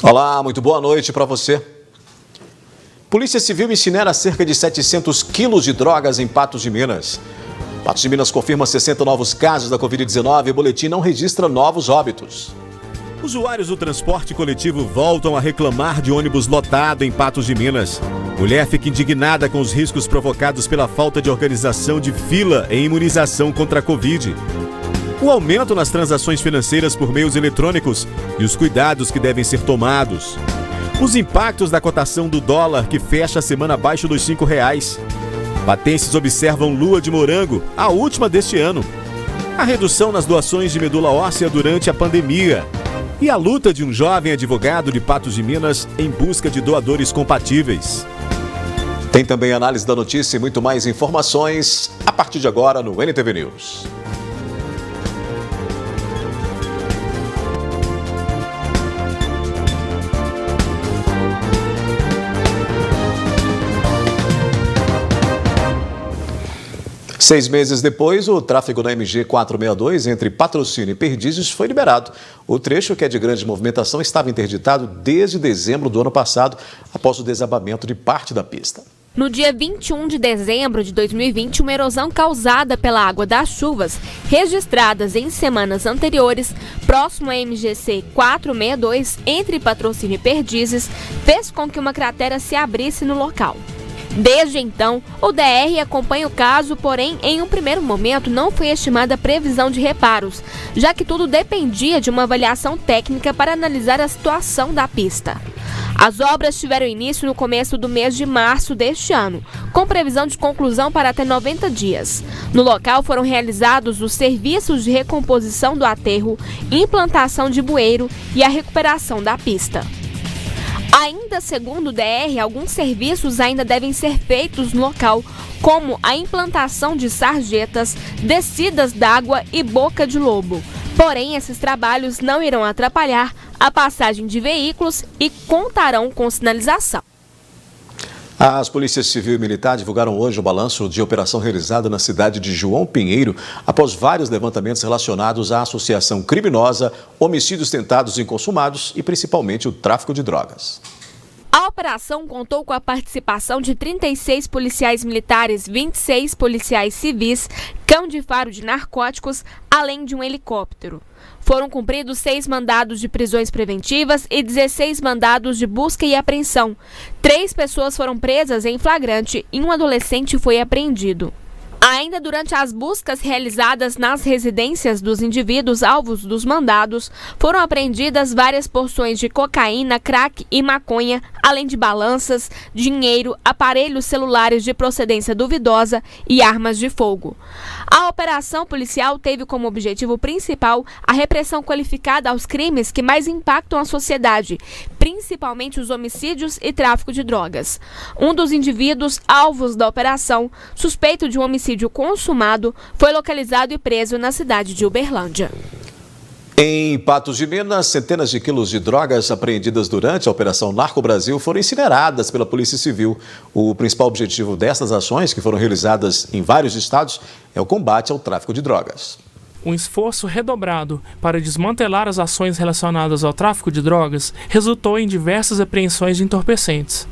Olá, muito boa noite para você. Polícia Civil incinera cerca de 700 quilos de drogas em Patos de Minas. Patos de Minas confirma 60 novos casos da Covid-19 e o boletim não registra novos óbitos. Usuários do transporte coletivo voltam a reclamar de ônibus lotado em Patos de Minas. Mulher fica indignada com os riscos provocados pela falta de organização de fila em imunização contra a Covid. O aumento nas transações financeiras por meios eletrônicos e os cuidados que devem ser tomados. Os impactos da cotação do dólar, que fecha a semana abaixo dos R$5. Patenses observam lua de morango, a última deste ano. A redução nas doações de medula óssea durante a pandemia. E a luta de um jovem advogado de Patos de Minas em busca de doadores compatíveis. Tem também análise da notícia e muito mais informações a partir de agora no NTV News. Seis meses depois, o tráfego na MG 462 entre Patrocínio e Perdizes foi liberado. O trecho, que é de grande movimentação, estava interditado desde dezembro do ano passado, após o desabamento de parte da pista. No dia 21 de dezembro de 2020, uma erosão causada pela água das chuvas, registradas em semanas anteriores, próximo à MGC 462, entre Patrocínio e Perdizes, fez com que uma cratera se abrisse no local. Desde então, o DR acompanha o caso, porém, em um primeiro momento não foi estimada a previsão de reparos, já que tudo dependia de uma avaliação técnica para analisar a situação da pista. As obras tiveram início no começo do mês de março deste ano, com previsão de conclusão para até 90 dias. No local foram realizados os serviços de recomposição do aterro, implantação de bueiro e a recuperação da pista. Ainda segundo o DR, alguns serviços ainda devem ser feitos no local, como a implantação de sarjetas, descidas d'água e boca de lobo. Porém, esses trabalhos não irão atrapalhar a passagem de veículos e contarão com sinalização. As polícias civil e militar divulgaram hoje o balanço de operação realizada na cidade de João Pinheiro, após vários levantamentos relacionados à associação criminosa, homicídios tentados e consumados e principalmente o tráfico de drogas. A operação contou com a participação de 36 policiais militares, 26 policiais civis, cão de faro de narcóticos, além de um helicóptero. Foram cumpridos 6 mandados de prisões preventivas e 16 mandados de busca e apreensão. 3 pessoas foram presas em flagrante e um adolescente foi apreendido. Ainda durante as buscas realizadas nas residências dos indivíduos alvos dos mandados, foram apreendidas várias porções de cocaína, crack e maconha, além de balanças, dinheiro, aparelhos celulares de procedência duvidosa e armas de fogo. A operação policial teve como objetivo principal a repressão qualificada aos crimes que mais impactam a sociedade, principalmente os homicídios e tráfico de drogas. Um dos indivíduos alvos da operação, suspeito de um homicídio consumado, foi localizado e preso na cidade de Uberlândia. Em Patos de Minas, centenas de quilos de drogas apreendidas durante a Operação Narco Brasil foram incineradas pela Polícia Civil. O principal objetivo dessas ações, que foram realizadas em vários estados, é o combate ao tráfico de drogas. Um esforço redobrado para desmantelar as ações relacionadas ao tráfico de drogas resultou em diversas apreensões de entorpecentes.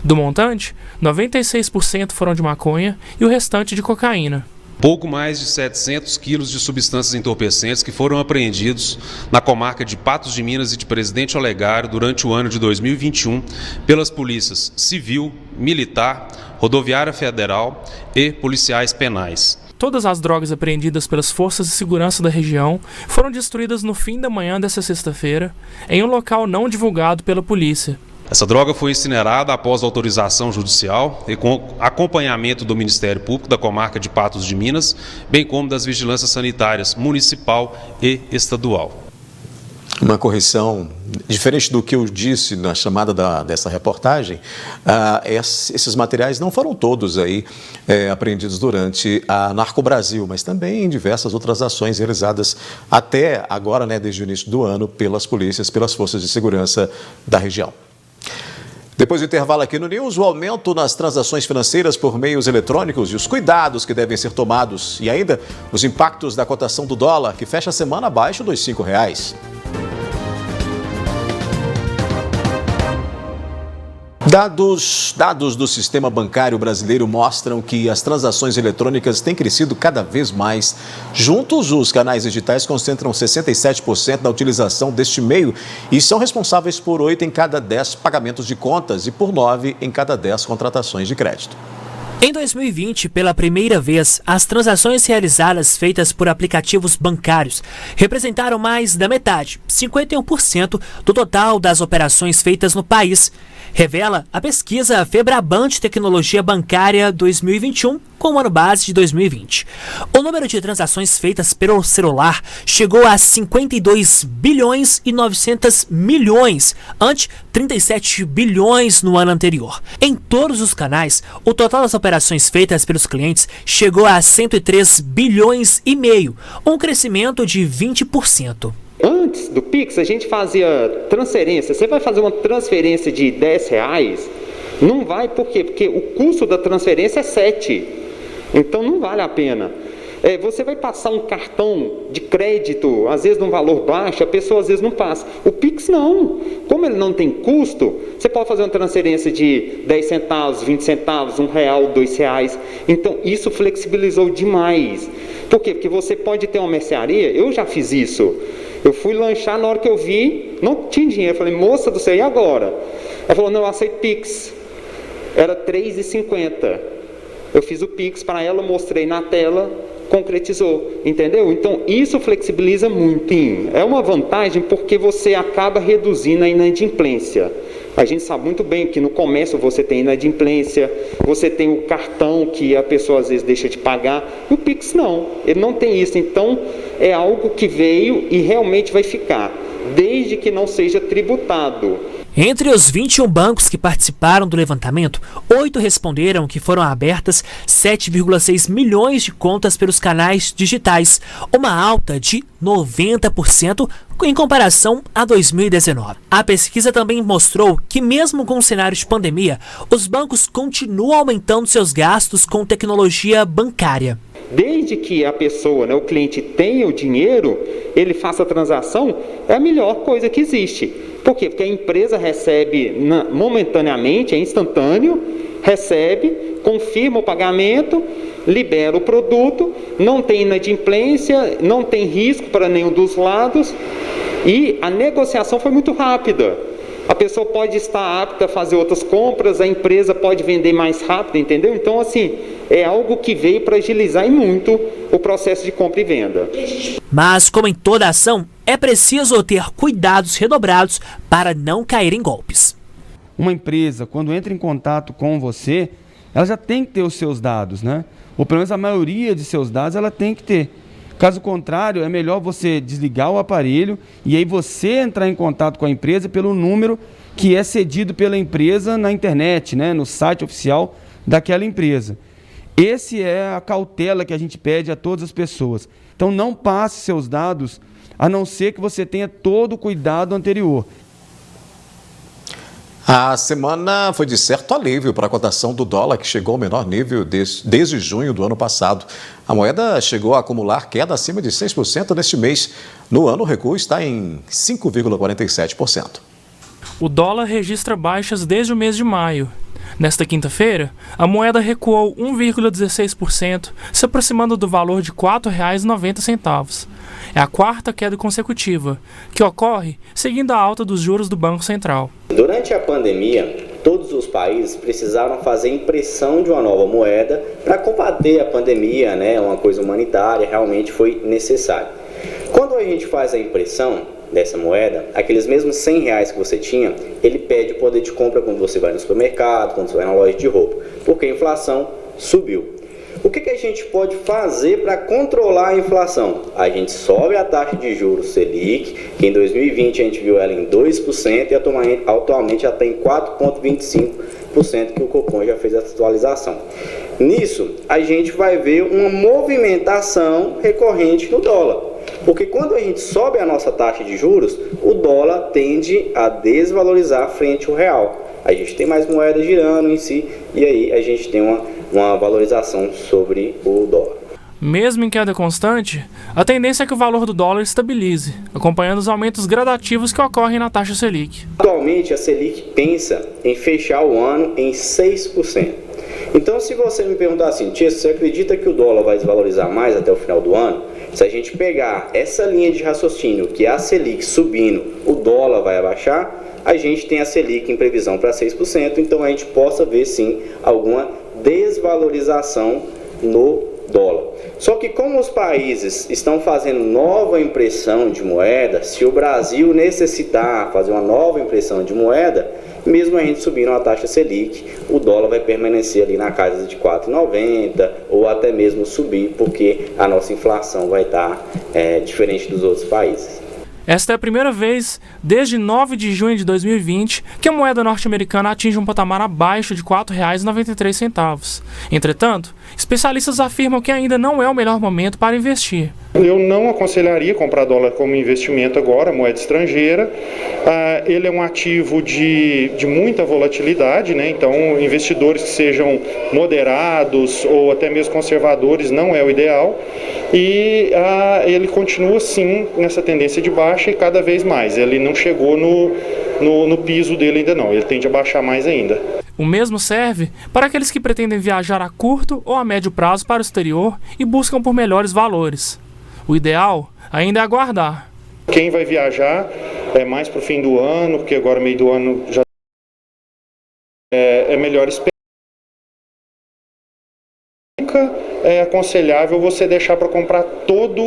Do montante, 96% foram de maconha e o restante de cocaína. Pouco mais de 700 quilos de substâncias entorpecentes que foram apreendidos na comarca de Patos de Minas e de Presidente Olegário durante o ano de 2021 pelas polícias civil, militar, rodoviária federal e policiais penais. Todas as drogas apreendidas pelas forças de segurança da região foram destruídas no fim da manhã desta sexta-feira, em um local não divulgado pela polícia. Essa droga foi incinerada após autorização judicial e com acompanhamento do Ministério Público da comarca de Patos de Minas, bem como das vigilâncias sanitárias municipal e estadual. Uma correção, diferente do que eu disse na chamada dessa reportagem, esses materiais não foram todos aí apreendidos durante a Narco Brasil, mas também em diversas outras ações realizadas até agora, desde o início do ano, pelas polícias, pelas forças de segurança da região. Depois do intervalo aqui no News, o aumento nas transações financeiras por meios eletrônicos e os cuidados que devem ser tomados e ainda os impactos da cotação do dólar, que fecha a semana abaixo dos R$5. Dados do sistema bancário brasileiro mostram que as transações eletrônicas têm crescido cada vez mais. Juntos, os canais digitais concentram 67% da utilização deste meio e são responsáveis por 8 em cada 10 pagamentos de contas e por 9 em cada 10 contratações de crédito. Em 2020, pela primeira vez, as transações realizadas feitas por aplicativos bancários representaram mais da metade, 51% do total das operações feitas no país. Revela a pesquisa Febraban de Tecnologia Bancária 2021 com o ano base de 2020. O número de transações feitas pelo celular chegou a 52 bilhões e 900 milhões, ante 37 bilhões no ano anterior. Em todos os canais, o total das operações feitas pelos clientes chegou a 103 bilhões e meio, um crescimento de 20%. Antes do Pix, a gente fazia transferência. Você vai fazer uma transferência de R$10? Não vai, por quê? Porque o custo da transferência é 7. Então não vale a pena. Você vai passar um cartão de crédito, às vezes num valor baixo, a pessoa às vezes não passa. O Pix não. Como ele não tem custo, você pode fazer uma transferência de 10 centavos, 20 centavos, R$1, R$2. Então isso flexibilizou demais. Por quê? Porque você pode ter uma mercearia, eu já fiz isso. Eu fui lanchar, na hora que eu vi, não tinha dinheiro. Eu falei, moça do céu, e agora? Ela falou, não, eu aceito Pix. Era R$3,50. Eu fiz o Pix para ela, mostrei na tela, concretizou, entendeu? Então isso flexibiliza muito. É uma vantagem porque você acaba reduzindo a inadimplência. A gente sabe muito bem que no comércio você tem inadimplência, você tem o cartão que a pessoa às vezes deixa de pagar, e o Pix não, ele não tem isso. Então é algo que veio e realmente vai ficar, desde que não seja tributado. Entre os 21 bancos que participaram do levantamento, 8 responderam que foram abertas 7,6 milhões de contas pelos canais digitais, uma alta de 90% em comparação a 2019. A pesquisa também mostrou que, mesmo com o cenário de pandemia, os bancos continuam aumentando seus gastos com tecnologia bancária. Desde que a pessoa, o cliente tenha o dinheiro, ele faça a transação, é a melhor coisa que existe. Por quê? Porque a empresa recebe momentaneamente, é instantâneo, recebe, confirma o pagamento, libera o produto, não tem inadimplência, não tem risco para nenhum dos lados e a negociação foi muito rápida. A pessoa pode estar apta a fazer outras compras, a empresa pode vender mais rápido, entendeu? Então, assim, é algo que veio para agilizar muito o processo de compra e venda. Mas, como em toda ação, é preciso ter cuidados redobrados para não cair em golpes. Uma empresa, quando entra em contato com você, ela já tem que ter os seus dados, né? Ou pelo menos a maioria de seus dados ela tem que ter. Caso contrário, é melhor você desligar o aparelho e aí você entrar em contato com a empresa pelo número que é cedido pela empresa na internet, né? No site oficial daquela empresa. Essa é a cautela que a gente pede a todas as pessoas. Então não passe seus dados, a não ser que você tenha todo o cuidado anterior. A semana foi de certo alívio para a cotação do dólar, que chegou ao menor nível desde junho do ano passado. A moeda chegou a acumular queda acima de 6% neste mês. No ano, o recuo está em 5,47%. O dólar registra baixas desde o mês de maio. Nesta quinta-feira, a moeda recuou 1,16%, se aproximando do valor de R$ 4,90. É a quarta queda consecutiva, que ocorre seguindo a alta dos juros do Banco Central. Durante a pandemia, todos os países precisaram fazer impressão de uma nova moeda para combater a pandemia, uma coisa humanitária, realmente foi necessário. Quando a gente faz a impressão dessa moeda, aqueles mesmos R$100 que você tinha, ele perde o poder de compra quando você vai no supermercado, quando você vai na loja de roupa, porque a inflação subiu. O que a gente pode fazer para controlar a inflação? A gente sobe a taxa de juros Selic, que em 2020 a gente viu ela em 2% e atualmente já está em 4,25%, que o Copom já fez a atualização. Nisso, a gente vai ver uma movimentação recorrente no dólar. Porque quando a gente sobe a nossa taxa de juros, o dólar tende a desvalorizar frente ao real. A gente tem mais moedas girando em si e aí a gente tem uma valorização sobre o dólar. Mesmo em queda constante, a tendência é que o valor do dólar estabilize, acompanhando os aumentos gradativos que ocorrem na taxa Selic. Atualmente, a Selic pensa em fechar o ano em 6%. Então, se você me perguntar assim, Tia, você acredita que o dólar vai desvalorizar mais até o final do ano? Se a gente pegar essa linha de raciocínio, que é a Selic subindo, o dólar vai abaixar, a gente tem a Selic em previsão para 6%, então a gente possa ver sim alguma desvalorização no dólar. Só que como os países estão fazendo nova impressão de moeda, se o Brasil necessitar fazer uma nova impressão de moeda, mesmo a gente subindo a taxa Selic, o dólar vai permanecer ali na casa de 4,90 ou até mesmo subir, porque a nossa inflação vai estar diferente dos outros países. Esta é a primeira vez, desde 9 de junho de 2020, que a moeda norte-americana atinge um patamar abaixo de R$ 4,93. Entretanto, especialistas afirmam que ainda não é o melhor momento para investir. Eu não aconselharia comprar dólar como investimento agora, moeda estrangeira. Ele é um ativo de muita volatilidade, né? Então investidores que sejam moderados ou até mesmo conservadores não é o ideal. E ele continua sim nessa tendência de baixa e cada vez mais. Ele não chegou no piso dele ainda não, ele tende a baixar mais ainda. O mesmo serve para aqueles que pretendem viajar a curto ou a médio prazo para o exterior e buscam por melhores valores. O ideal ainda é aguardar. Quem vai viajar mais para o fim do ano, porque agora meio do ano já é melhor esperar. É aconselhável você deixar para comprar toda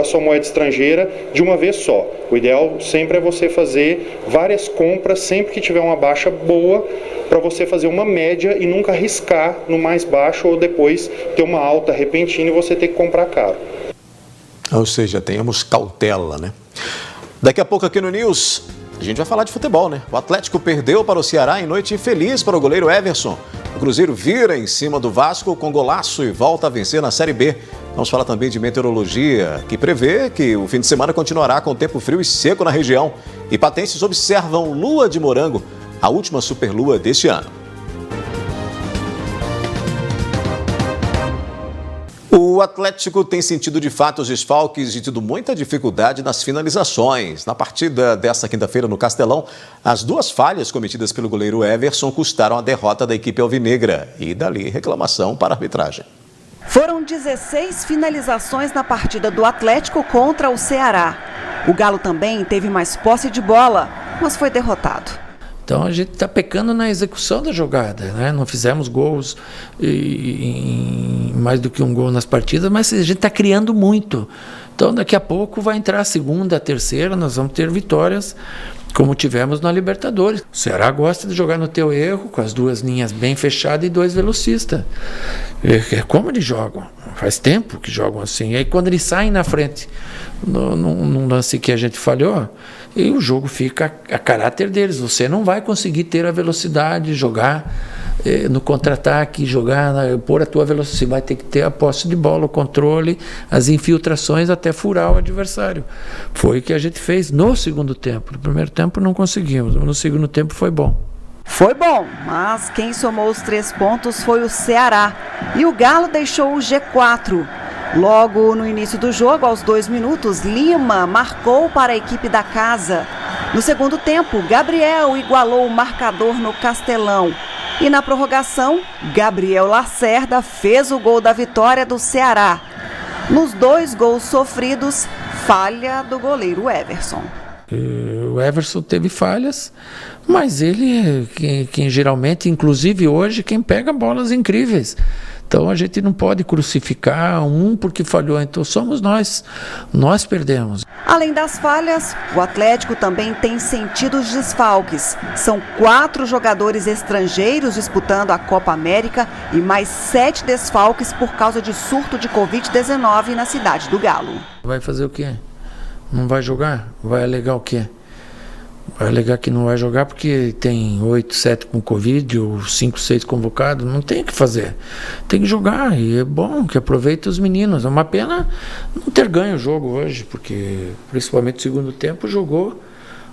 a sua moeda estrangeira de uma vez só. O ideal sempre é você fazer várias compras sempre que tiver uma baixa boa, para você fazer uma média e nunca arriscar no mais baixo ou depois ter uma alta repentina e você ter que comprar caro. Ou seja, tenhamos cautela, né? Daqui a pouco aqui no News, a gente vai falar de futebol, né? O Atlético perdeu para o Ceará em noite infeliz para o goleiro Everson. O Cruzeiro vira em cima do Vasco com golaço e volta a vencer na Série B. Vamos falar também de meteorologia, que prevê que o fim de semana continuará com tempo frio e seco na região. E patenses observam lua de morango, a última superlua deste ano. O Atlético tem sentido de fato os desfalques e tido muita dificuldade nas finalizações. Na partida desta quinta-feira no Castelão, as duas falhas cometidas pelo goleiro Everson custaram a derrota da equipe alvinegra e dali reclamação para a arbitragem. Foram 16 finalizações na partida do Atlético contra o Ceará. O Galo também teve mais posse de bola, mas foi derrotado. Então a gente está pecando na execução da jogada, né? Não fizemos gols mais do que um gol nas partidas, mas a gente está criando muito. Então daqui a pouco vai entrar a segunda, a terceira, nós vamos ter vitórias como tivemos na Libertadores. O Ceará gosta de jogar no teu erro, com as duas linhas bem fechadas e dois velocistas. É como eles jogam, faz tempo que jogam assim. E aí quando eles saem na frente, num lance que a gente falhou, e o jogo fica a caráter deles. Você não vai conseguir ter a velocidade, jogar no contra-ataque, pôr a tua velocidade. Você vai ter que ter a posse de bola, o controle, as infiltrações até furar o adversário. Foi o que a gente fez no segundo tempo. No primeiro tempo não conseguimos, no segundo tempo foi bom. Foi bom, mas quem somou os 3 pontos foi o Ceará. E o Galo deixou o G4. Logo no início do jogo, aos 2 minutos, Lima marcou para a equipe da casa. No segundo tempo, Gabriel igualou o marcador no Castelão. E na prorrogação, Gabriel Lacerda fez o gol da vitória do Ceará. Nos 2 gols sofridos, falha do goleiro Everson. O Everson teve falhas, mas ele quem geralmente, inclusive hoje, quem pega bolas incríveis. Então a gente não pode crucificar um porque falhou, então somos nós perdemos. Além das falhas, o Atlético também tem sentido os desfalques. São 4 jogadores estrangeiros disputando a Copa América e mais 7 desfalques por causa de surto de Covid-19 na cidade do Galo. Vai fazer o quê? Não vai jogar? Vai alegar o quê? Vai alegar que não vai jogar porque tem 8, 7 com Covid ou 5, 6 convocados. Não tem o que fazer. Tem que jogar e é bom que aproveite os meninos. É uma pena não ter ganho o jogo hoje, porque principalmente no segundo tempo jogou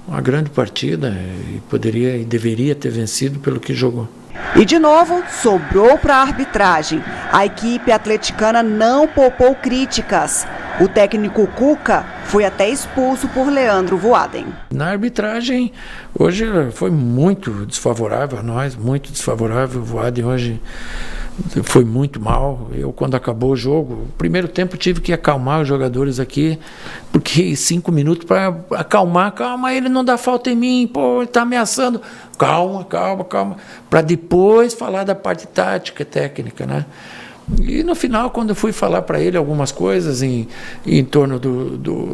uma grande partida e poderia e deveria ter vencido pelo que jogou. E de novo, sobrou para a arbitragem. A equipe atleticana não poupou críticas. O técnico Cuca foi até expulso por Leandro Voaden. Na arbitragem, hoje foi muito desfavorável a nós, muito desfavorável. O Voaden hoje foi muito mal. Eu, quando acabou o jogo, o primeiro tempo tive que acalmar os jogadores aqui, porque 5 minutos para acalmar, calma, ele não dá falta em mim, pô, ele está ameaçando. Calma, para depois falar da parte tática, técnica, né? E no final, quando eu fui falar para ele algumas coisas em torno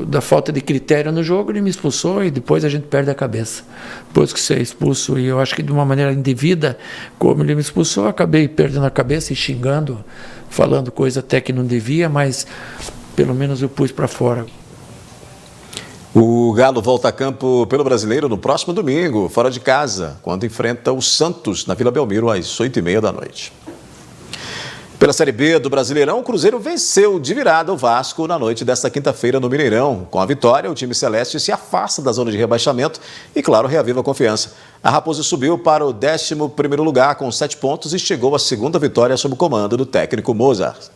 da falta de critério no jogo, ele me expulsou e depois a gente perde a cabeça. Depois que você é expulso, e eu acho que de uma maneira indevida, como ele me expulsou, eu acabei perdendo a cabeça e xingando, falando coisa até que não devia, mas pelo menos eu pus para fora. O Galo volta a campo pelo Brasileiro no próximo domingo, fora de casa, quando enfrenta o Santos na Vila Belmiro às 8h30 da noite. Pela Série B do Brasileirão, o Cruzeiro venceu de virada o Vasco na noite desta quinta-feira no Mineirão. Com a vitória, o time celeste se afasta da zona de rebaixamento e, claro, reaviva a confiança. A Raposa subiu para o 11º lugar com 7 pontos e chegou à segunda vitória sob o comando do técnico Mozart.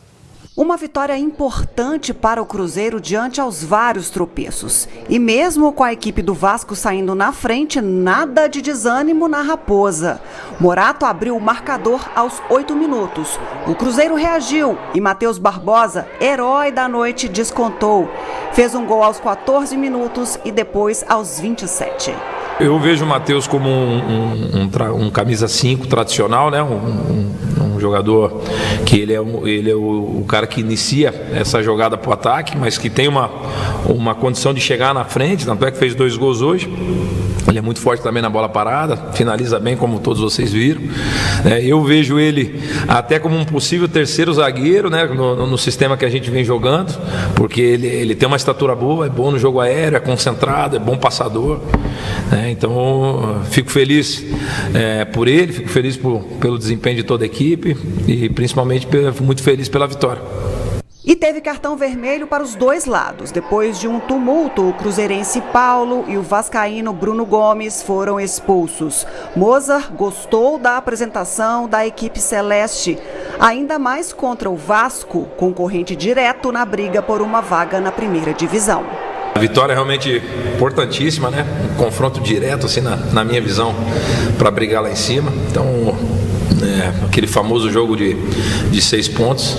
Uma vitória importante para o Cruzeiro diante aos vários tropeços. E mesmo com a equipe do Vasco saindo na frente, nada de desânimo na Raposa. Morato abriu o marcador aos 8 minutos. O Cruzeiro reagiu e Matheus Barbosa, herói da noite, descontou. Fez um gol aos 14 minutos e depois aos 27. Eu vejo o Matheus como um camisa 5 tradicional, né? Um jogador que ele é o cara que inicia essa jogada para o ataque, mas que tem uma condição de chegar na frente, tanto é que fez 2 gols hoje. Ele é muito forte também na bola parada, finaliza bem, como todos vocês viram. Eu vejo ele até como um possível terceiro zagueiro, né, no sistema que a gente vem jogando, porque ele tem uma estatura boa, é bom no jogo aéreo, é concentrado, é bom passador. Então, fico feliz por ele, fico feliz pelo desempenho de toda a equipe e principalmente muito feliz pela vitória. E teve cartão vermelho para os dois lados. Depois de um tumulto, o cruzeirense Paulo e o vascaíno Bruno Gomes foram expulsos. Mozart gostou da apresentação da equipe celeste, ainda mais contra o Vasco, concorrente direto na briga por uma vaga na primeira divisão. A vitória é realmente importantíssima, né? Um confronto direto, assim, na minha visão, para brigar lá em cima. Então, aquele famoso jogo de 6 pontos.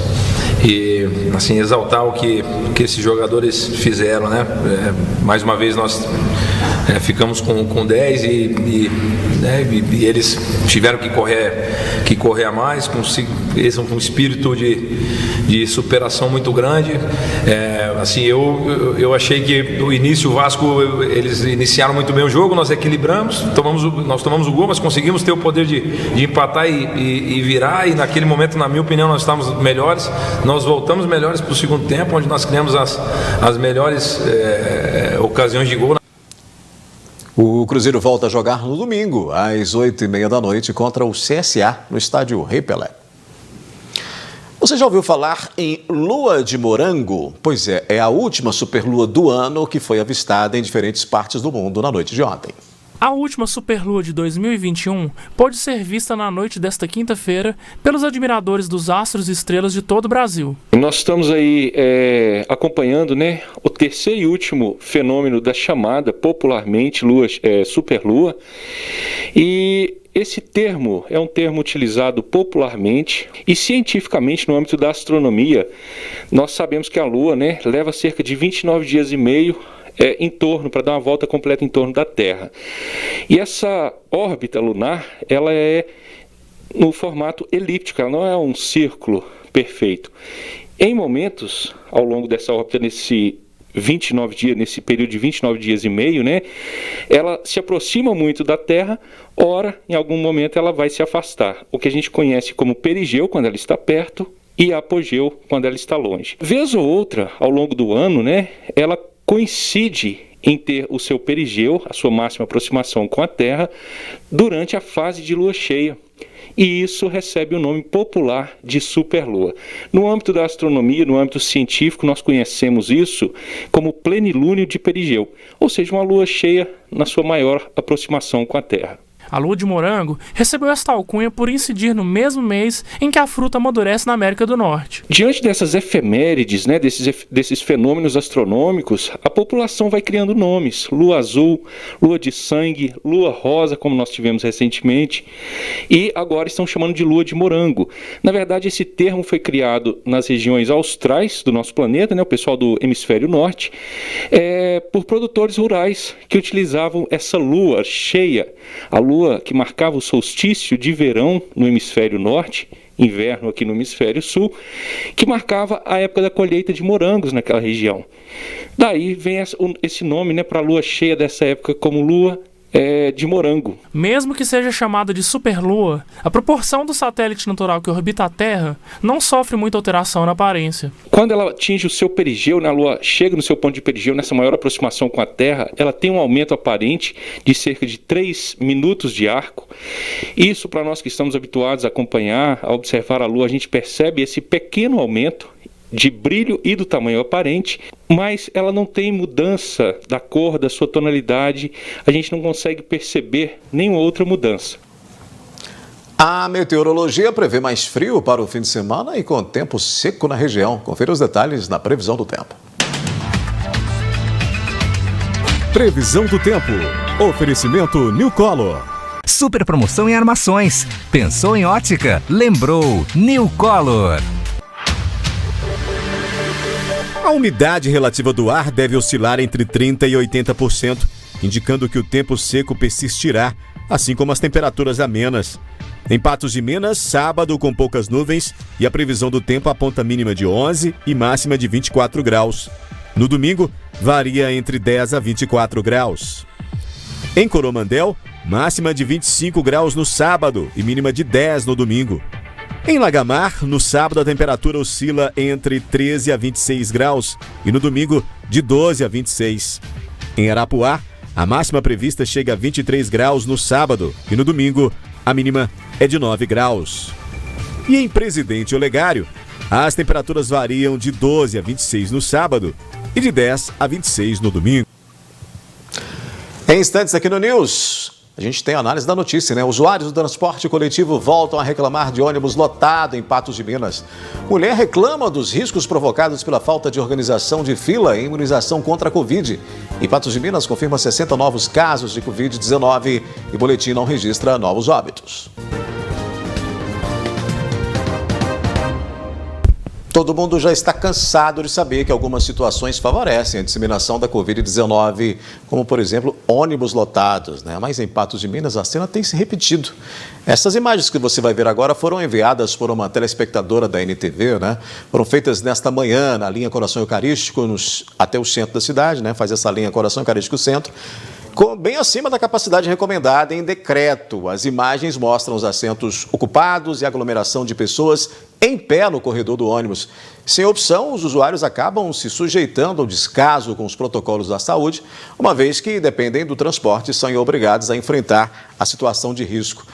E assim, exaltar o que esses jogadores fizeram, né? Mais uma vez nós ficamos com 10 e eles tiveram que correr a mais, com um espírito de superação muito grande. Assim, eu achei que no início o Vasco, eles iniciaram muito bem o jogo, nós equilibramos, nós tomamos o gol, mas conseguimos ter o poder de empatar e virar, e naquele momento, na minha opinião, nós estávamos melhores. Nós voltamos melhores para o segundo tempo, onde nós criamos as melhores ocasiões de gol. O Cruzeiro volta a jogar no domingo, às 8h30 da noite, contra o CSA, no estádio Rei Pelé. Você já ouviu falar em lua de morango? Pois é a última superlua do ano que foi avistada em diferentes partes do mundo na noite de ontem. A última superlua de 2021 pôde ser vista na noite desta quinta-feira pelos admiradores dos astros e estrelas de todo o Brasil. Nós estamos aí acompanhando, né, o terceiro e último fenômeno da chamada popularmente superlua. E esse termo é um termo utilizado popularmente e cientificamente no âmbito da astronomia. Nós sabemos que a Lua, né, leva cerca de 29 dias e meio em torno, para dar uma volta completa em torno da Terra. E essa órbita lunar, ela é no formato elíptico, ela não é um círculo perfeito. Em momentos, ao longo dessa órbita, nesse período de 29 dias e meio, né, ela se aproxima muito da Terra, ora, em algum momento ela vai se afastar. O que a gente conhece como perigeu, quando ela está perto, e apogeu, quando ela está longe. Vez ou outra, ao longo do ano, né, ela coincide em ter o seu perigeu, a sua máxima aproximação com a Terra, durante a fase de lua cheia. E isso recebe o nome popular de superlua. No âmbito da astronomia, no âmbito científico, nós conhecemos isso como plenilúnio de perigeu, ou seja, uma lua cheia na sua maior aproximação com a Terra. A lua de morango recebeu esta alcunha por incidir no mesmo mês em que a fruta amadurece na América do Norte. Diante dessas efemérides, né, desses fenômenos astronômicos, a população vai criando nomes: lua azul, lua de sangue, lua rosa, como nós tivemos recentemente, e agora estão chamando de lua de morango. Na verdade, esse termo foi criado nas regiões austrais do nosso planeta, né, o pessoal do hemisfério norte, por produtores rurais que utilizavam essa lua cheia, a lua que marcava o solstício de verão no hemisfério norte, inverno aqui no hemisfério sul, que marcava a época da colheita de morangos naquela região. Daí vem esse nome, né, para a lua cheia dessa época como lua de morango. Mesmo que seja chamada de superlua, a proporção do satélite natural que orbita a Terra não sofre muita alteração na aparência. Quando ela atinge o seu perigeu, a Lua chega no seu ponto de perigeu, nessa maior aproximação com a Terra, ela tem um aumento aparente de cerca de 3 minutos de arco. Isso, para nós que estamos habituados a acompanhar, a observar a Lua, a gente percebe esse pequeno aumento de brilho e do tamanho aparente, mas ela não tem mudança da cor, da sua tonalidade, a gente não consegue perceber nenhuma outra mudança. A meteorologia prevê mais frio para o fim de semana e com tempo seco na região. Confira os detalhes na previsão do tempo. Previsão do tempo. Oferecimento New Color. Super promoção em armações. Pensou em ótica? Lembrou New Color. A umidade relativa do ar deve oscilar entre 30% e 80%, indicando que o tempo seco persistirá, assim como as temperaturas amenas. Em Patos de Minas, sábado com poucas nuvens e a previsão do tempo aponta mínima de 11 e máxima de 24 graus. No domingo, varia entre 10 a 24 graus. Em Coromandel, máxima de 25 graus no sábado e mínima de 10 no domingo. Em Lagamar, no sábado a temperatura oscila entre 13 a 26 graus e no domingo de 12 a 26. Em Arapuá, a máxima prevista chega a 23 graus no sábado e no domingo a mínima é de 9 graus. E em Presidente Olegário, as temperaturas variam de 12 a 26 no sábado e de 10 a 26 no domingo. Em instantes aqui no News, a gente tem a análise da notícia, né? Usuários do transporte coletivo voltam a reclamar de ônibus lotado em Patos de Minas. Mulher reclama dos riscos provocados pela falta de organização de fila em imunização contra a Covid. E Patos de Minas confirma 60 novos casos de Covid-19 e boletim não registra novos óbitos. Todo mundo já está cansado de saber que algumas situações favorecem a disseminação da Covid-19, como, por exemplo, ônibus lotados, né? Mas em Patos de Minas a cena tem se repetido. Essas imagens que você vai ver agora foram enviadas por uma telespectadora da NTV, né? Foram feitas nesta manhã na linha Coração Eucarístico até o centro da cidade, né? Faz essa linha Coração Eucarístico Centro, bem acima da capacidade recomendada em decreto. As imagens mostram os assentos ocupados e aglomeração de pessoas em pé no corredor do ônibus. Sem opção, os usuários acabam se sujeitando ao descaso com os protocolos da saúde, uma vez que dependem do transporte e são obrigados a enfrentar a situação de risco.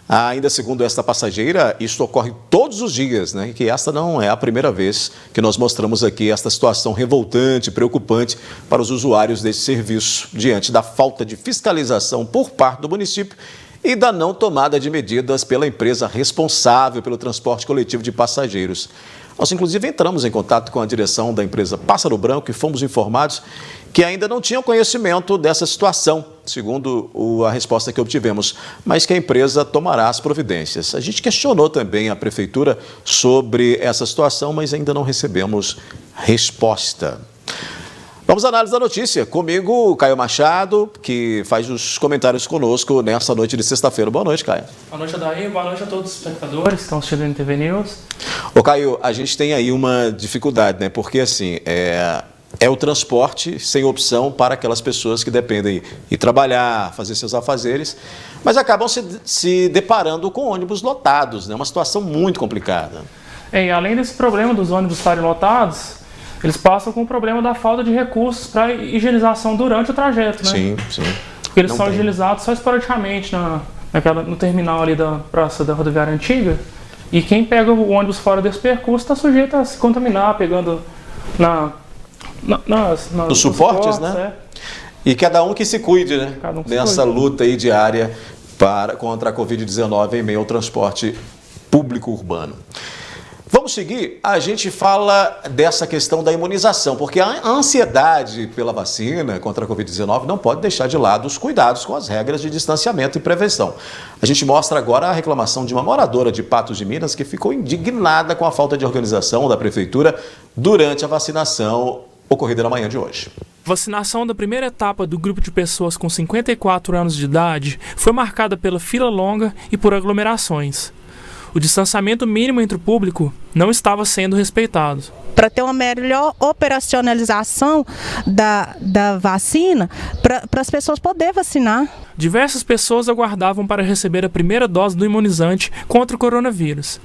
Ainda segundo esta passageira, isso ocorre todos os dias, né? Que esta não é a primeira vez que nós mostramos aqui esta situação revoltante, preocupante para os usuários desse serviço, diante da falta de fiscalização por parte do município e da não tomada de medidas pela empresa responsável pelo transporte coletivo de passageiros. Nós, inclusive, entramos em contato com a direção da empresa Pássaro Branco e fomos informados que ainda não tinham conhecimento dessa situação, segundo a resposta que obtivemos, mas que a empresa tomará as providências. A gente questionou também a prefeitura sobre essa situação, mas ainda não recebemos resposta. Vamos à análise da notícia. Comigo, Caio Machado, que faz os comentários conosco nessa noite de sexta-feira. Boa noite, Caio. Boa noite, Adair. Boa noite a todos os espectadores que estão assistindo a NTV News. Ô, Caio, a gente tem aí uma dificuldade, né? Porque, assim, é o transporte sem opção para aquelas pessoas que dependem ir trabalhar, fazer seus afazeres, mas acabam se deparando com ônibus lotados, né? Uma situação muito complicada. E além desse problema dos ônibus estarem lotados, eles passam com o problema da falta de recursos para higienização durante o trajeto, né? Sim, sim. Porque eles são higienizados só esporadicamente no terminal ali da praça da rodoviária antiga, e quem pega o ônibus fora desse percurso está sujeito a se contaminar, pegando nos suportes, né? E cada um que se cuide, né? Nessa luta aí diária contra a Covid-19 em meio ao transporte público urbano. Vamos seguir, a gente fala dessa questão da imunização, porque a ansiedade pela vacina contra a Covid-19 não pode deixar de lado os cuidados com as regras de distanciamento e prevenção. A gente mostra agora a reclamação de uma moradora de Patos de Minas que ficou indignada com a falta de organização da prefeitura durante a vacinação ocorrida na manhã de hoje. A vacinação da primeira etapa do grupo de pessoas com 54 anos de idade foi marcada pela fila longa e por aglomerações. O distanciamento mínimo entre o público não estava sendo respeitado. Para ter uma melhor operacionalização da vacina, para as pessoas poderem vacinar. Diversas pessoas aguardavam para receber a primeira dose do imunizante contra o coronavírus.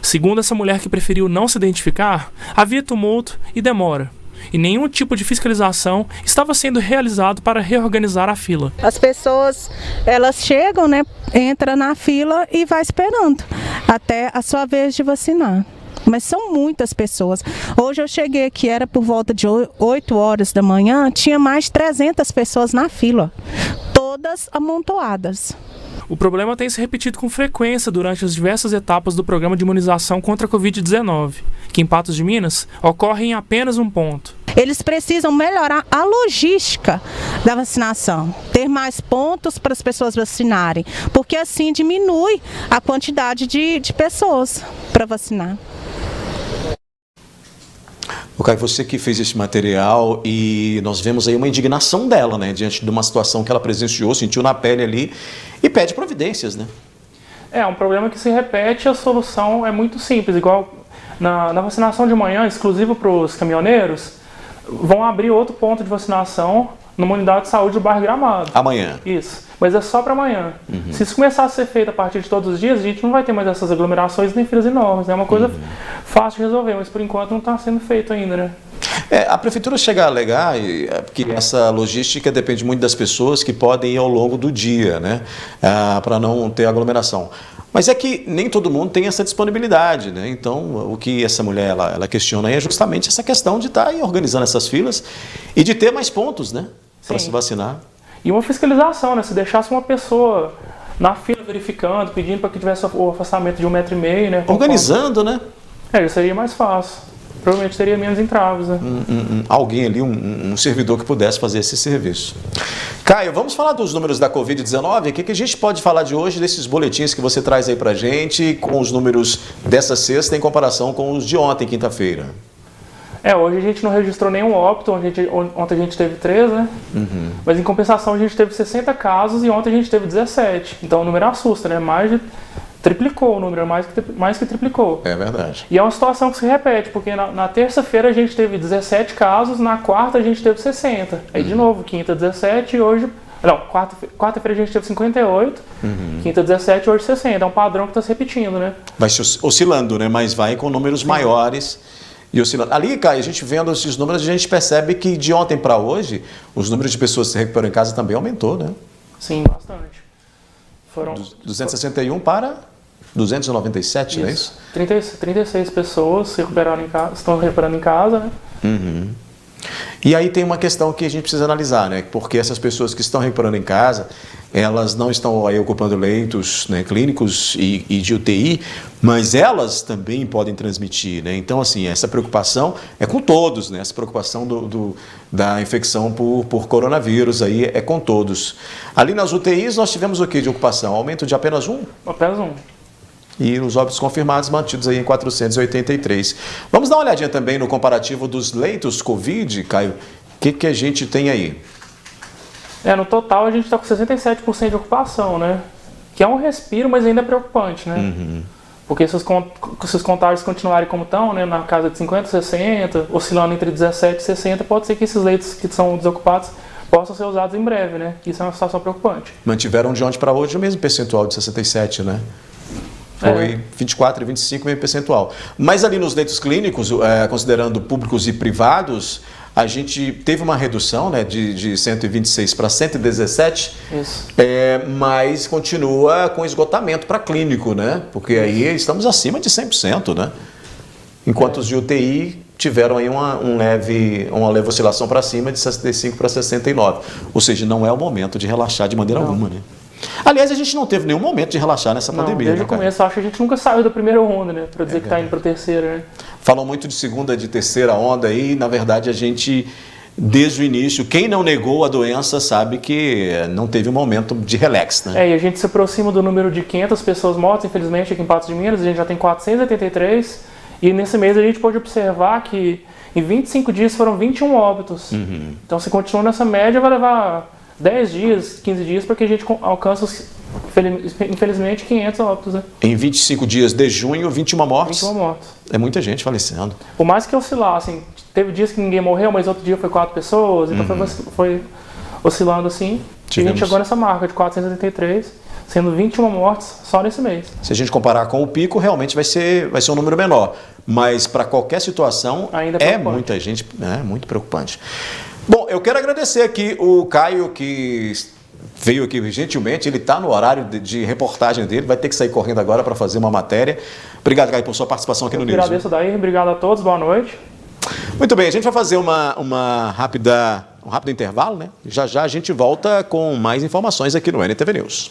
Segundo essa mulher que preferiu não se identificar, havia tumulto e demora. E nenhum tipo de fiscalização estava sendo realizado para reorganizar a fila. As pessoas, elas chegam, né, entra na fila e vai esperando até a sua vez de vacinar. Mas são muitas pessoas. Hoje eu cheguei aqui, era por volta de 8 horas da manhã, tinha mais de 300 pessoas na fila, todas amontoadas. O problema tem se repetido com frequência durante as diversas etapas do programa de imunização contra a Covid-19, que em Patos de Minas ocorre em apenas um ponto. Eles precisam melhorar a logística da vacinação, ter mais pontos para as pessoas vacinarem, porque assim diminui a quantidade de pessoas para vacinar. O Caio, você que fez esse material e nós vemos aí uma indignação dela, né, diante de uma situação que ela presenciou, sentiu na pele ali e pede providências, né? É um problema que se repete, a solução é muito simples, igual na vacinação de manhã, exclusivo para os caminhoneiros, vão abrir outro ponto de vacinação numa unidade de saúde do bairro Gramado. Amanhã. Isso, mas é só para amanhã. Se isso começar a ser feito a partir de todos os dias, a gente não vai ter mais essas aglomerações nem filas enormes. É uma coisa fácil de resolver, mas por enquanto não está sendo feito ainda, né? A prefeitura chega a alegar que essa logística depende muito das pessoas que podem ir ao longo do dia, né? Para não ter aglomeração. Mas é que nem todo mundo tem essa disponibilidade, né? Então, o que essa mulher ela questiona aí é justamente essa questão de estar aí organizando essas filas e de ter mais pontos, né? Para se vacinar. E uma fiscalização, né? Se deixasse uma pessoa na fila verificando, pedindo para que tivesse o afastamento de 1,5 m, né? Organizando, né? Isso seria mais fácil. Provavelmente teria menos entraves, né? Alguém ali, um servidor que pudesse fazer esse serviço. Caio, vamos falar dos números da Covid-19? O que a gente pode falar de hoje, desses boletins que você traz aí pra gente, com os números dessa sexta em comparação com os de ontem, quinta-feira? Hoje a gente não registrou nenhum óbito, ontem a gente teve 3, né? Mas em compensação a gente teve 60 casos e ontem a gente teve 17. Então o número assusta, né? Triplicou o número, mais que triplicou. É verdade. E é uma situação que se repete, porque na terça-feira a gente teve 17 casos, na quarta a gente teve 60. Aí de novo, quinta 17 e hoje... Não, quarta-feira a gente teve 58, quinta 17 e hoje 60. É um padrão que está se repetindo, né? Vai se oscilando, né? Mas vai com números maiores e oscilando. Ali, Caio, a gente vendo esses números, a gente percebe que de ontem para hoje, os números de pessoas que se recuperam em casa também aumentou, né? Sim, bastante. Foram 261 para 297, não é isso? 36 pessoas estão recuperando em casa, né? E aí tem uma questão que a gente precisa analisar, né? Porque essas pessoas que estão recuperando em casa, elas não estão aí ocupando leitos, né, clínicos e de UTI, mas elas também podem transmitir, né? Então, assim, essa preocupação é com todos, né? Essa preocupação da infecção por coronavírus aí é com todos. Ali nas UTIs nós tivemos o que de ocupação? Aumento de apenas um? Apenas um. E os óbitos confirmados mantidos aí em 483. Vamos dar uma olhadinha também no comparativo dos leitos Covid, Caio. O que a gente tem aí? No total a gente está com 67% de ocupação, né? Que é um respiro, mas ainda é preocupante, né? Porque se os contágios continuarem como estão, né, na casa de 50, 60, oscilando entre 17 e 60, pode ser que esses leitos que são desocupados possam ser usados em breve, né? Isso é uma situação preocupante. Mantiveram de ontem para hoje o mesmo percentual de 67, né? Foi 24 e 25 meio percentual. Mas ali nos leitos clínicos, considerando públicos e privados, a gente teve uma redução, né, de 126 para 117, mas continua com esgotamento para clínico, né? Porque aí estamos acima de 100%, né? Enquanto os de UTI tiveram aí uma leve oscilação para cima de 65 para 69. Ou seja, não é o momento de relaxar de maneira alguma, né? Aliás, a gente não teve nenhum momento de relaxar nessa pandemia. Desde o começo, acho que a gente nunca saiu da primeira onda, né? Para dizer que está indo para a terceira, né? Falam muito de segunda, de terceira onda aí, na verdade a gente, desde o início, quem não negou a doença sabe que não teve um momento de relax, né? E a gente se aproxima do número de 500 pessoas mortas, infelizmente, aqui em Patos de Minas, a gente já tem 483, e nesse mês a gente pôde observar que em 25 dias foram 21 óbitos. Então, se continuar nessa média, vai levar 10 dias, 15 dias, para que a gente alcance, infelizmente, 500 óbitos, né? Em 25 dias de junho, 21 mortes. 21 mortes. É muita gente falecendo. Por mais que oscilar, assim, teve dias que ninguém morreu, mas outro dia foi 4 pessoas, então foi oscilando assim. E a gente chegou nessa marca de 483, sendo 21 mortes só nesse mês. Se a gente comparar com o pico, realmente vai ser um número menor. Mas para qualquer situação, ainda é muita gente, é muito preocupante. Bom, eu quero agradecer aqui o Caio, que veio aqui gentilmente, ele está no horário de reportagem dele, vai ter que sair correndo agora para fazer uma matéria. Obrigado, Caio, por sua participação aqui no News. Agradeço daí, obrigado a todos, boa noite. Muito bem, a gente vai fazer um rápido intervalo, né? Já já a gente volta com mais informações aqui no NTV News.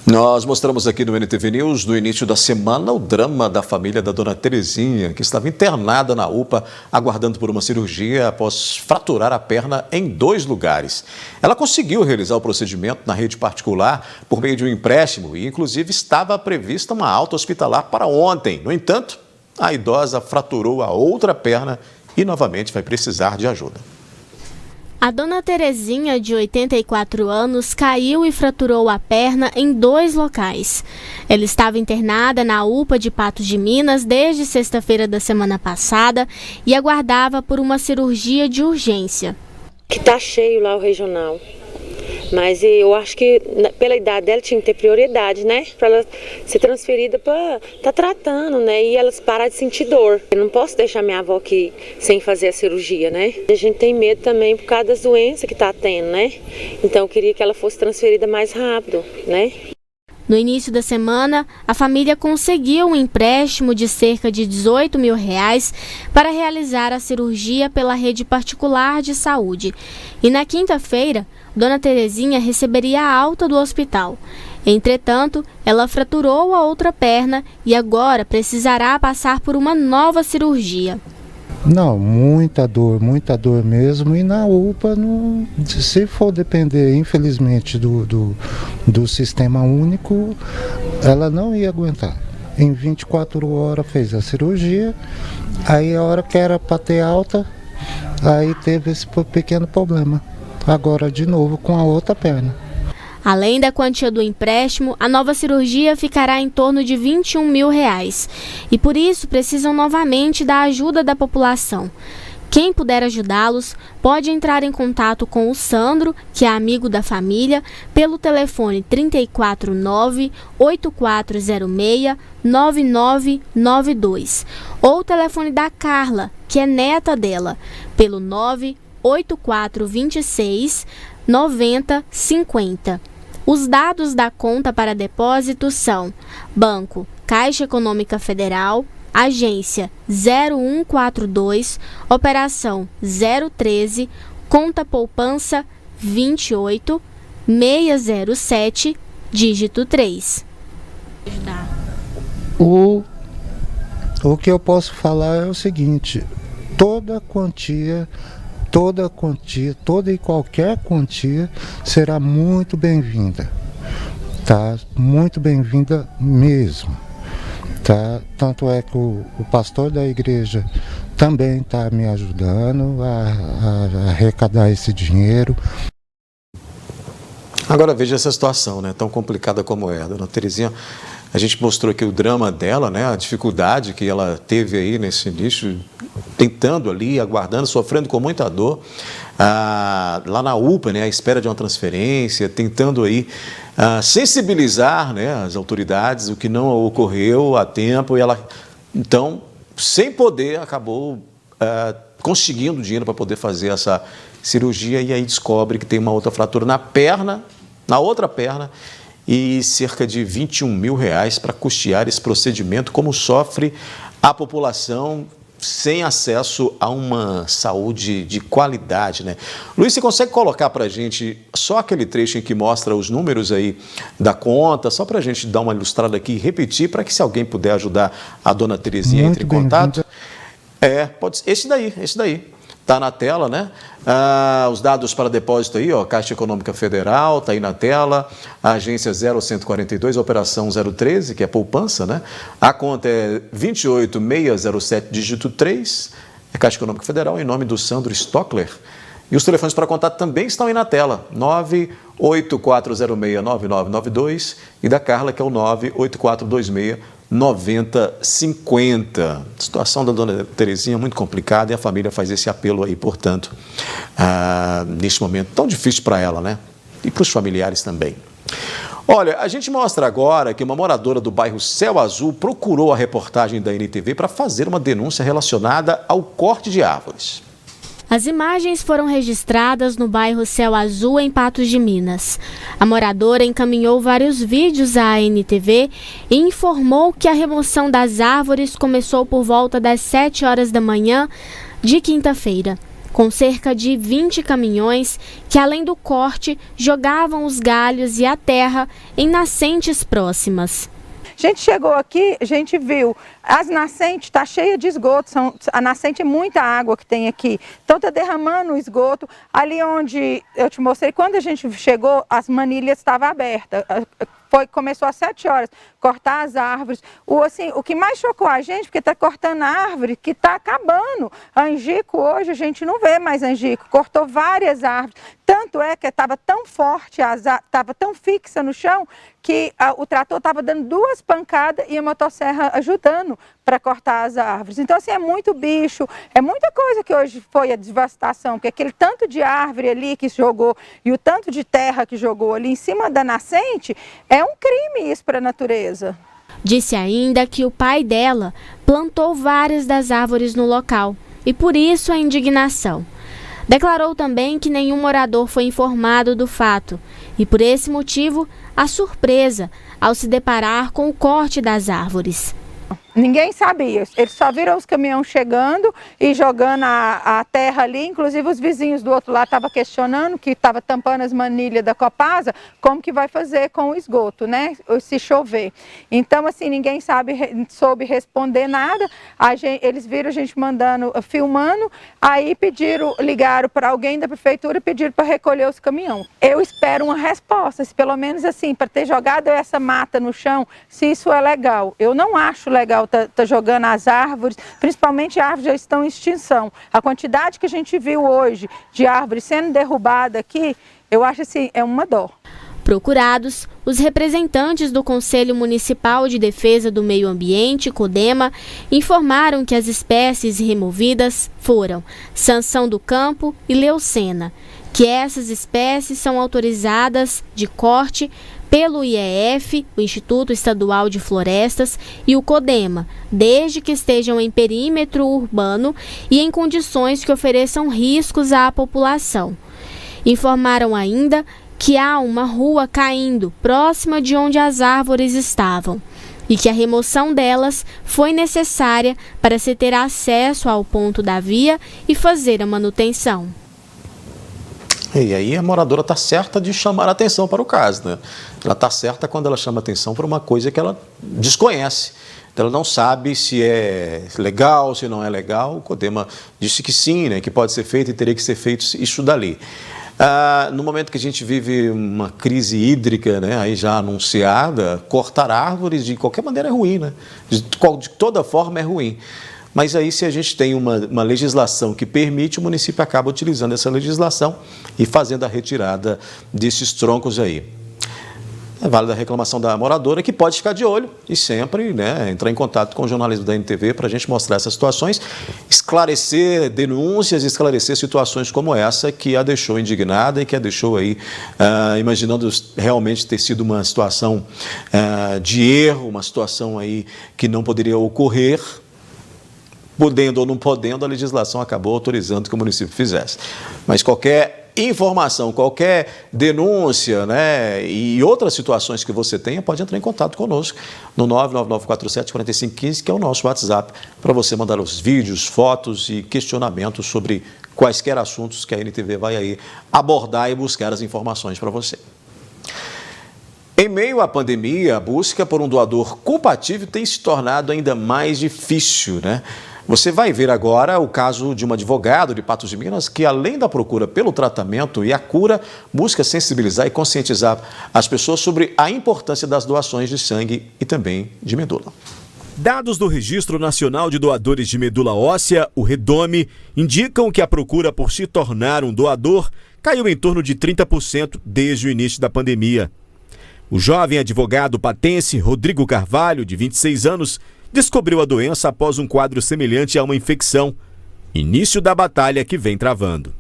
Nós mostramos aqui no NTV News, no início da semana, o drama da família da dona Terezinha, que estava internada na UPA, aguardando por uma cirurgia após fraturar a perna em 2 lugares. Ela conseguiu realizar o procedimento na rede particular por meio de um empréstimo e, inclusive, estava prevista uma alta hospitalar para ontem. No entanto, a idosa fraturou a outra perna e, novamente, vai precisar de ajuda. A dona Terezinha, de 84 anos, caiu e fraturou a perna em 2 locais. Ela estava internada na UPA de Patos de Minas desde sexta-feira da semana passada e aguardava por uma cirurgia de urgência. Que tá cheio lá o regional. Mas eu acho que pela idade dela tinha que ter prioridade, né? Para ela ser transferida para tá tratando, né? E elas parar de sentir dor. Eu não posso deixar minha avó aqui sem fazer a cirurgia, né? A gente tem medo também por causa das doenças que tá tendo, né? Então eu queria que ela fosse transferida mais rápido, né? No início da semana, a família conseguiu um empréstimo de cerca de R$18 mil para realizar a cirurgia pela rede particular de saúde. E na quinta-feira, dona Terezinha receberia a alta do hospital. Entretanto, ela fraturou a outra perna e agora precisará passar por uma nova cirurgia. Não, muita dor mesmo, e na UPA, se for depender, infelizmente, do sistema único, ela não ia aguentar. Em 24 horas fez a cirurgia, aí a hora que era para ter alta, aí teve esse pequeno problema, agora de novo com a outra perna. Além da quantia do empréstimo, a nova cirurgia ficará em torno de R$21 mil e por isso precisam novamente da ajuda da população. Quem puder ajudá-los pode entrar em contato com o Sandro, que é amigo da família, pelo telefone 349-8406-9992 ou o telefone da Carla, que é neta dela, pelo 98426-9050. Os dados da conta para depósito são Banco Caixa Econômica Federal, Agência 0142, Operação 013, Conta Poupança 28607, dígito 3. O que eu posso falar é o seguinte: toda e qualquer quantia será muito bem-vinda, tá? Muito bem-vinda mesmo, tá? Tanto é que o pastor da igreja também está me ajudando a arrecadar esse dinheiro. Agora veja essa situação, né? Tão complicada como é, dona Terezinha. A gente mostrou aqui o drama dela, né? A dificuldade que ela teve aí nesse início, tentando ali, aguardando, sofrendo com muita dor. Lá na UPA, né? À espera de uma transferência, tentando aí sensibilizar, né, as autoridades, o que não ocorreu a tempo. E ela, então, sem poder, acabou conseguindo dinheiro para poder fazer essa cirurgia e aí descobre que tem uma outra fratura na perna, na outra perna, e cerca de R$21 mil para custear esse procedimento. Como sofre a população sem acesso a uma saúde de qualidade, né? Luiz, você consegue colocar para a gente só aquele trecho em que mostra os números aí da conta, só para a gente dar uma ilustrada aqui e repetir, para que se alguém puder ajudar a dona Terezinha, entre em contato. Pode ser, esse daí. Está na tela, né? Os dados para depósito aí, ó, Caixa Econômica Federal, está aí na tela, a agência 0142, operação 013, que é poupança, né? A conta é 28607, dígito 3, é Caixa Econômica Federal, em nome do Sandro Stockler. E os telefones para contato também estão aí na tela, 984069992 e da Carla, que é o 984269050. A situação da dona Terezinha é muito complicada e a família faz esse apelo aí, portanto, neste momento tão difícil para ela, né? E para os familiares também. Olha, a gente mostra agora que uma moradora do bairro Céu Azul procurou a reportagem da NTV para fazer uma denúncia relacionada ao corte de árvores. As imagens foram registradas no bairro Céu Azul, em Patos de Minas. A moradora encaminhou vários vídeos à NTV e informou que a remoção das árvores começou por volta das 7 horas da manhã de quinta-feira, com cerca de 20 caminhões que, além do corte, jogavam os galhos e a terra em nascentes próximas. A gente chegou aqui, a gente viu, as nascentes estão cheias de esgoto, a nascente é muita água que tem aqui, então está derramando o esgoto. Ali onde eu te mostrei, quando a gente chegou, as manilhas estavam abertas. Começou às 7 horas, cortar as árvores. O que mais chocou a gente, porque está cortando a árvore que está acabando. Angico, hoje a gente não vê mais angico, cortou várias árvores. Tanto é que estava tão forte, estava tão fixa no chão, que o trator estava dando 2 pancadas e a motosserra ajudando para cortar as árvores. Então, assim, é muito bicho, é muita coisa que hoje foi a devastação, porque aquele tanto de árvore ali que jogou e o tanto de terra que jogou ali em cima da nascente, é um crime isso para a natureza. Disse ainda que o pai dela plantou várias das árvores no local e por isso a indignação. Declarou também que nenhum morador foi informado do fato e, por esse motivo, a surpresa ao se deparar com o corte das árvores. Ninguém sabia, eles só viram os caminhões chegando e jogando a terra ali, inclusive os vizinhos do outro lado estavam questionando, que estava tampando as manilhas da Copasa, como que vai fazer com o esgoto, né, se chover. Então, assim, ninguém soube responder nada, eles viram a gente filmando, aí ligaram para alguém da prefeitura e pediram para recolher os caminhões. Eu espero uma resposta, se pelo menos assim, para ter jogado essa mata no chão, se isso é legal. Eu não acho legal tá jogando as árvores, principalmente árvores já estão em extinção. A quantidade que a gente viu hoje de árvores sendo derrubada aqui, eu acho assim, é uma dó. Procurados, os representantes do Conselho Municipal de Defesa do Meio Ambiente, CODEMA, informaram que as espécies removidas foram Sansão do Campo e Leucena, que essas espécies são autorizadas de corte pelo IEF, o Instituto Estadual de Florestas, e o CODEMA, desde que estejam em perímetro urbano e em condições que ofereçam riscos à população. Informaram ainda que há uma rua caindo próxima de onde as árvores estavam e que a remoção delas foi necessária para se ter acesso ao ponto da via e fazer a manutenção. E aí a moradora está certa de chamar a atenção para o caso, né? Ela está certa quando ela chama a atenção para uma coisa que ela desconhece. Ela não sabe se é legal, se não é legal. O CODEMA disse que sim, né? Que pode ser feito e teria que ser feito isso dali. No momento que a gente vive uma crise hídrica, né, aí já anunciada, cortar árvores de qualquer maneira é ruim, né? De toda forma é ruim. Mas aí, se a gente tem uma legislação que permite, o município acaba utilizando essa legislação e fazendo a retirada desses troncos aí. É válida a reclamação da moradora, que pode ficar de olho e sempre, né, entrar em contato com o jornalismo da NTV para a gente mostrar essas situações, esclarecer denúncias, esclarecer situações como essa que a deixou indignada e que a deixou aí imaginando realmente ter sido uma situação de erro, uma situação aí que não poderia ocorrer. Podendo ou não podendo, a legislação acabou autorizando que o município fizesse. Mas qualquer informação, qualquer denúncia, né, e outras situações que você tenha, pode entrar em contato conosco no 999474515, que é o nosso WhatsApp, para você mandar os vídeos, fotos e questionamentos sobre quaisquer assuntos que a NTV vai aí abordar e buscar as informações para você. Em meio à pandemia, a busca por um doador compatível tem se tornado ainda mais difícil, né? Você vai ver agora o caso de um advogado de Patos de Minas que, além da procura pelo tratamento e a cura, busca sensibilizar e conscientizar as pessoas sobre a importância das doações de sangue e também de medula. Dados do Registro Nacional de Doadores de Medula Óssea, o REDOME, indicam que a procura por se tornar um doador caiu em torno de 30% desde o início da pandemia. O jovem advogado patense Rodrigo Carvalho, de 26 anos, descobriu a doença após um quadro semelhante a uma infecção. Início da batalha que vem travando.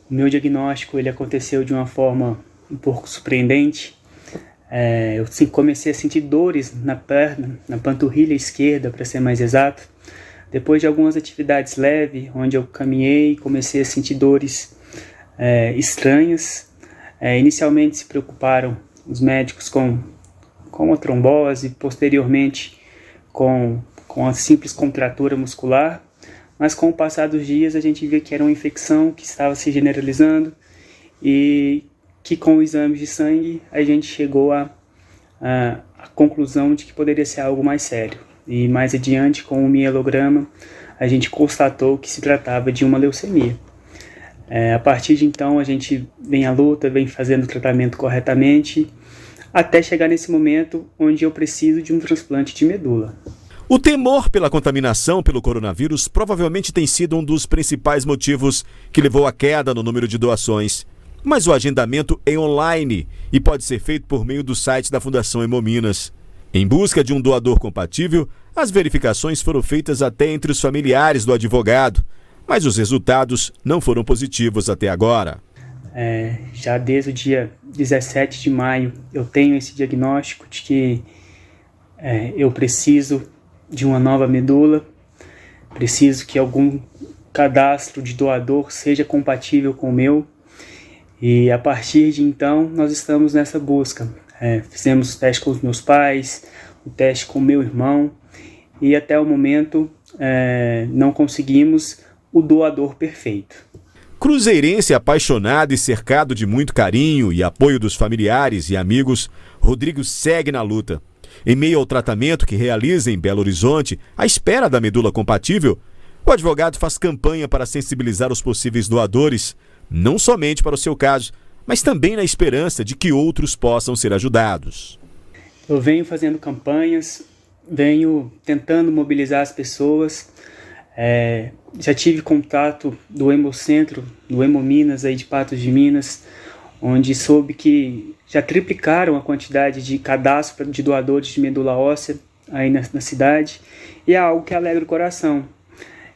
O meu diagnóstico ele aconteceu de uma forma um pouco surpreendente. Eu comecei a sentir dores na perna, na panturrilha esquerda, para ser mais exato. Depois de algumas atividades leves, onde eu caminhei, comecei a sentir dores estranhas. Inicialmente se preocuparam os médicos com a trombose, posteriormente com a simples contratura muscular, mas com o passar dos dias a gente via que era uma infecção que estava se generalizando e que com o exame de sangue a gente chegou à conclusão de que poderia ser algo mais sério. E mais adiante, com o mielograma, a gente constatou que se tratava de uma leucemia. A partir de então a gente vem à luta, vem fazendo o tratamento corretamente, até chegar nesse momento onde eu preciso de um transplante de medula. O temor pela contaminação pelo coronavírus provavelmente tem sido um dos principais motivos que levou à queda no número de doações. Mas o agendamento é online e pode ser feito por meio do site da Fundação Hemominas. Em busca de um doador compatível, as verificações foram feitas até entre os familiares do advogado, mas os resultados não foram positivos até agora. Já desde o dia 17 de maio eu tenho esse diagnóstico de que eu preciso de uma nova medula, preciso que algum cadastro de doador seja compatível com o meu, e a partir de então nós estamos nessa busca. Fizemos o teste com os meus pais, o teste com o meu irmão, e até o momento não conseguimos o doador perfeito. Cruzeirense apaixonado e cercado de muito carinho e apoio dos familiares e amigos, Rodrigo segue na luta. Em meio ao tratamento que realiza em Belo Horizonte, à espera da medula compatível, o advogado faz campanha para sensibilizar os possíveis doadores, não somente para o seu caso, mas também na esperança de que outros possam ser ajudados. Eu venho fazendo campanhas, venho tentando mobilizar as pessoas. Já tive contato do Hemocentro, do Hemominas aí de Patos de Minas, onde soube que já triplicaram a quantidade de cadastro de doadores de medula óssea aí na cidade, e é algo que alegra o coração.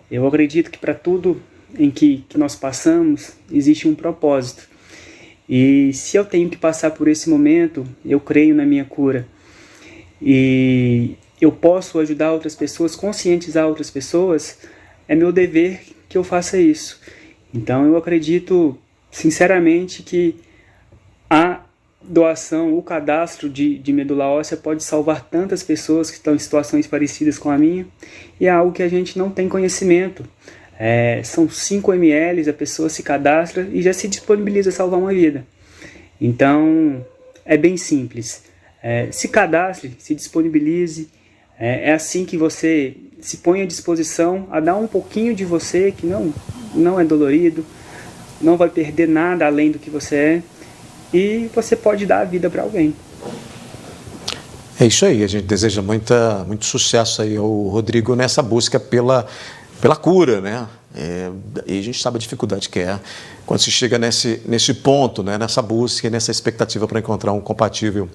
Eu acredito que para tudo em que nós passamos existe um propósito, e se eu tenho que passar por esse momento, eu creio na minha cura, e eu posso ajudar outras pessoas, conscientizar outras pessoas, é meu dever que eu faça isso. Então eu acredito sinceramente que a doação, o cadastro de medula óssea pode salvar tantas pessoas que estão em situações parecidas com a minha, e é algo que a gente não tem conhecimento. São 5 ml, a pessoa se cadastra e já se disponibiliza a salvar uma vida. Então é bem simples. Se cadastre, se disponibilize. É assim que você se põe à disposição a dar um pouquinho de você, que não é dolorido, não vai perder nada além do que você é, e você pode dar a vida para alguém. É isso aí, a gente deseja muito sucesso aí ao Rodrigo nessa busca pela cura, né? E a gente sabe a dificuldade que é quando se chega nesse ponto, né? Nessa busca e nessa expectativa para encontrar um compatível.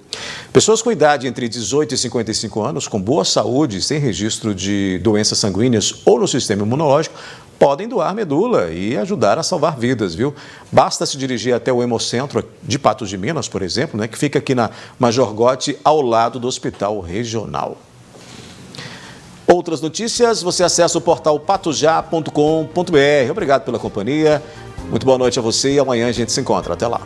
Pessoas com idade entre 18 e 55 anos, com boa saúde, sem registro de doenças sanguíneas ou no sistema imunológico, podem doar medula e ajudar a salvar vidas, viu? Basta se dirigir até o Hemocentro de Patos de Minas, por exemplo, né? Que fica aqui na Major Gotti, ao lado do Hospital Regional. Outras notícias, você acessa o portal patosjá.com.br. Obrigado pela companhia. Muito boa noite a você e amanhã a gente se encontra. Até lá.